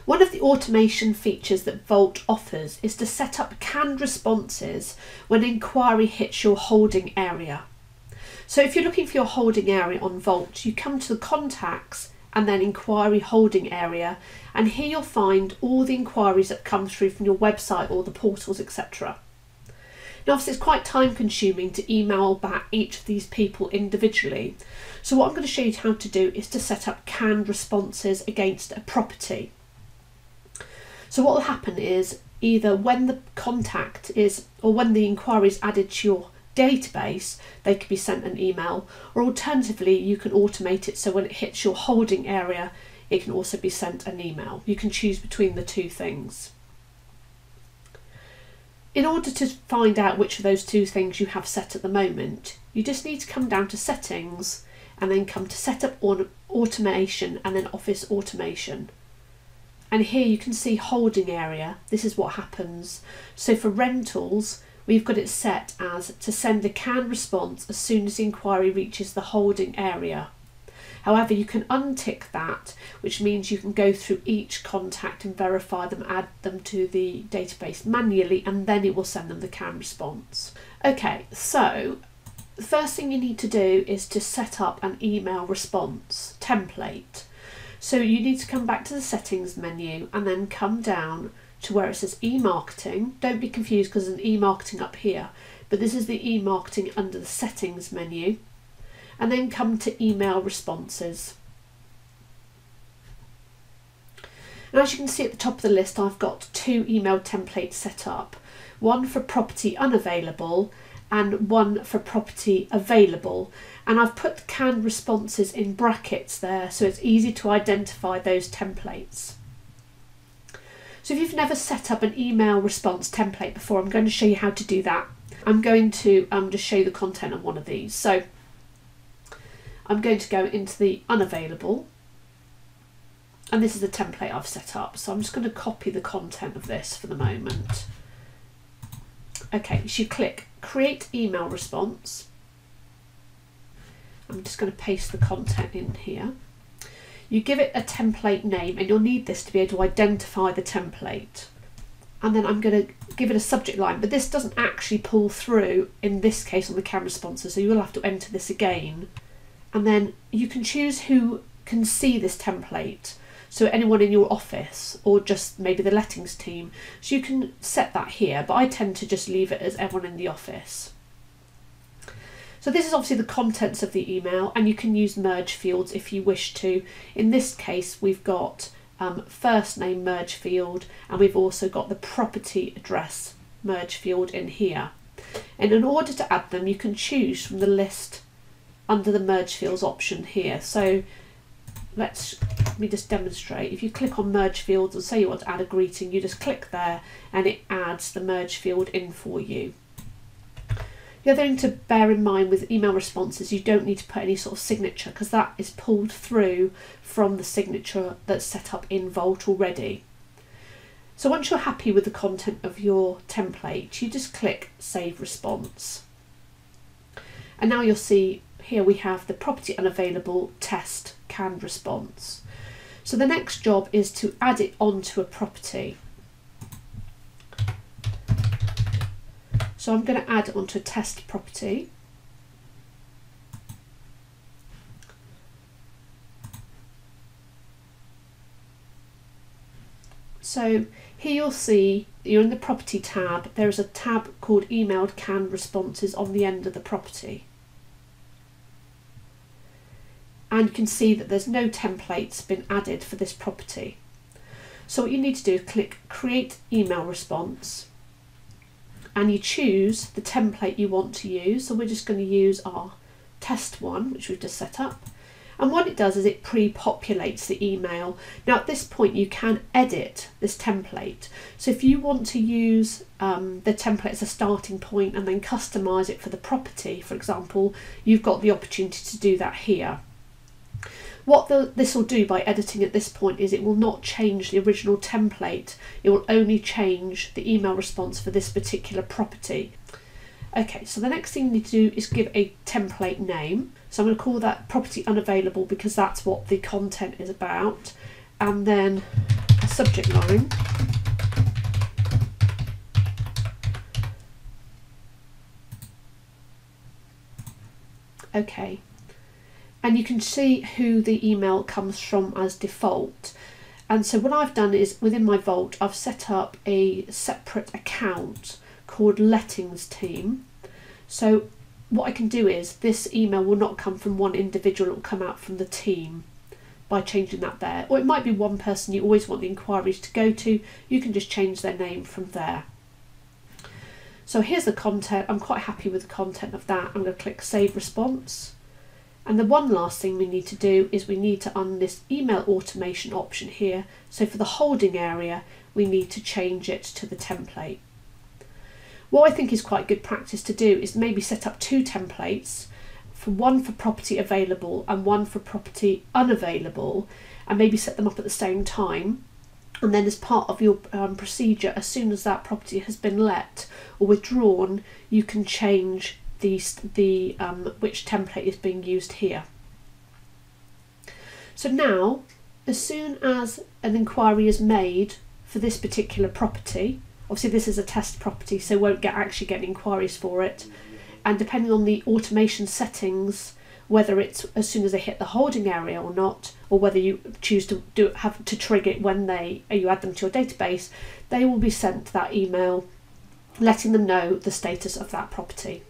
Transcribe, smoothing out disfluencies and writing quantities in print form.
One of the automation features that Vault offers is to set up canned responses when an inquiry hits your holding area. So if you're looking for your holding area on Vault, you come to the contacts and then inquiry holding area, and here you'll find all the inquiries that come through from your website or the portals, etc. Now obviously it's quite time consuming to email back each of these people individually. So what I'm going to show you how to do is to set up canned responses against a property. So what will happen is either when the contact is, or when the inquiry is added to your database, they can be sent an email, or alternatively you can automate it so when it hits your holding area it can also be sent an email. You can choose between the two things. In order to find out which of those two things you have set at the moment, you just need to come down to settings and then come to set up automation and then office automation. And here you can see holding area. This is what happens. So for rentals, we've got it set as to send a canned response as soon as the inquiry reaches the holding area. However, you can untick that, which means you can go through each contact and verify them, add them to the database manually, and then it will send them the canned response. Okay, so the first thing you need to do is to set up an email response template. So you need to come back to the settings menu and then come down to where it says e-marketing. Don't be confused because there's an e-marketing up here, but this is the e-marketing under the settings menu. And then come to email responses. And as you can see at the top of the list, I've got two email templates set up. One for property unavailable and one for property available. And I've put canned responses in brackets there so it's easy to identify those templates. So if you've never set up an email response template before, I'm going to show you how to do that. I'm going to just show you the content of one of these. So I'm going to go into the unavailable, and this is the template I've set up. So I'm just going to copy the content of this for the moment. Okay, so you click create email response. I'm just going to paste the content in here. You give it a template name, and you'll need this to be able to identify the template. And then I'm going to give it a subject line, but this doesn't actually pull through in this case on the canned responses, so you will have to enter this again. And then you can choose who can see this template, so anyone in your office or just maybe the lettings team. So you can set that here, but I tend to just leave it as everyone in the office. So this is obviously the contents of the email, and you can use merge fields if you wish to. In this case, we've got first name merge field, and we've also got the property address merge field in here. And in order to add them, you can choose from the list under the merge fields option here. So let me just demonstrate. If you click on merge fields and say you want to add a greeting, you just click there and it adds the merge field in for you. The other thing to bear in mind with email responses, you don't need to put any sort of signature because that is pulled through from the signature that's set up in Vault already. So once you're happy with the content of your template, you just click Save Response. And now you'll see here we have the property unavailable test canned response. So the next job is to add it onto a property. So I'm going to add it onto a test property. So here you'll see you're in the property tab. There is a tab called emailed canned responses on the end of the property. And you can see that there's no templates been added for this property. So what you need to do is click create email response, and you choose the template you want to use. So we're just going to use our test one, which we've just set up. And what it does is it pre-populates the email. Now at this point you can edit this template. So if you want to use the template as a starting point and then customize it for the property, for example, you've got the opportunity to do that here. What this will do by editing at this point is it will not change the original template. It will only change the email response for this particular property. Okay, so the next thing you need to do is give a template name. So I'm going to call that property unavailable because that's what the content is about. And then a subject line. Okay, and you can see who the email comes from as default. And so what I've done is within my Vault, I've set up a separate account called Lettings Team. So what I can do is this email will not come from one individual, it will come out from the team by changing that there. Or it might be one person you always want the inquiries to go to, you can just change their name from there. So here's the content. I'm quite happy with the content of that. I'm going to click Save Response. And the one last thing we need to do is we need to on this email automation option here. So for the holding area, we need to change it to the template. What I think is quite good practice to do is maybe set up 2 templates, for one for property available and one for property unavailable, and maybe set them up at the same time. And then as part of your procedure, as soon as that property has been let or withdrawn, you can change which template is being used here. So now, as soon as an inquiry is made for this particular property, obviously this is a test property, so won't actually get inquiries for it, and depending on the automation settings, whether it's as soon as they hit the holding area or not, or whether you choose to have to trigger it when you add them to your database, they will be sent that email letting them know the status of that property.